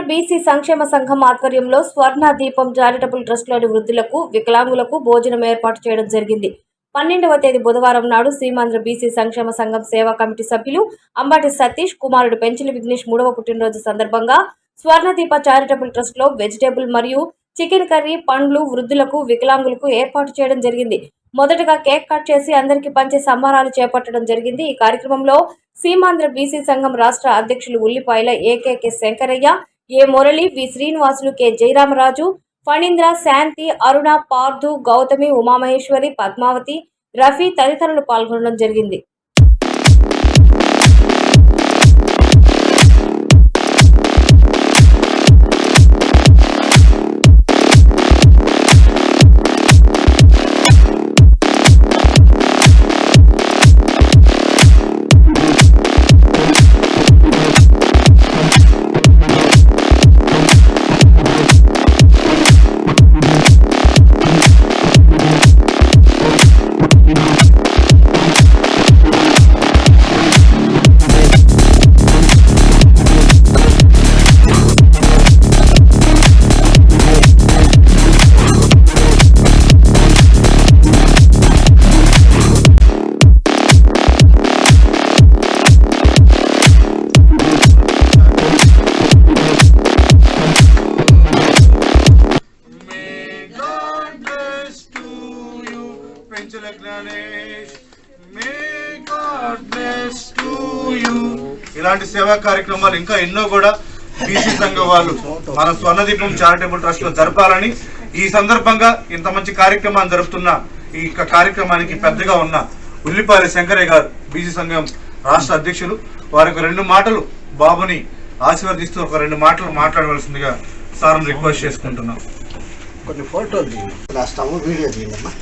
BC సంక్షేమ సంఘం ఆధ్వర్యంలో స్వర్ణ దీపం చారిటబుల్ ట్రస్ట్లోని వృద్ధులకు, వికలాంగులకు భోజనం ఏర్పాటు చేయడం జరిగింది. 12వ తేదీ బుధవారం నాడు సీమాంధ్ర బీసీ సంక్షేమ సంఘం సేవా కమిటీ సభ్యులు అంబటి సతీష్ కుమారుడు పెంచిలి విఘ్నేష్ 3వ పుట్టినరోజు సందర్భంగా స్వర్ణదీప చారిటబుల్ ట్రస్ట్ లో వెజిటేబుల్ మరియు చికెన్ కర్రీ, పండ్లు వృద్ధులకు, వికలాంగులకు ఏర్పాటు చేయడం జరిగింది. మొదటగా కేక్ కట్ చేసి అందరికీ పంచే సంబరాలు చేపట్టడం జరిగింది. ఈ కార్యక్రమంలో సీమాంధ్ర బీసీ సంఘం రాష్ట్ర అధ్యక్షులు ఉల్లిపాయల ఏకేకే శంకరయ్య, ఏ మురళి, వి శ్రీనివాసులు, కె జయరామరాజు, ఫణీంద్ర, శాంతి, అరుణ, పార్థు, గౌతమి, ఉమామహేశ్వరి, పద్మావతి, రఫీ తదితరులు పాల్గొనడం జరిగింది. ఇలాంటి సేవా కార్యక్రమాలు ఇంకా ఎన్నో కూడా బీసీ సంఘం వాళ్ళు మన స్వర్ణదీపం చారిటబుల్ ట్రస్ట్ లో జరపాలని, ఈ సందర్భంగా ఇంత మంచి కార్యక్రమాన్ని జరుపుతున్న ఈ కార్యక్రమానికి పెద్దగా ఉన్న ఉల్లిపాయల శంకరయ్య గారు, బీసీ సంఘం రాష్ట్ర అధ్యక్షులు, వారికి 2 మాటలు బాబుని ఆశీర్వదిస్తూ ఒక 2 మాటలు మాట్లాడవలసిందిగా సార్ని రిక్వెస్ట్ చేసుకుంటున్నాం. కొన్ని ఫోటోలు వీడియో తీయండి.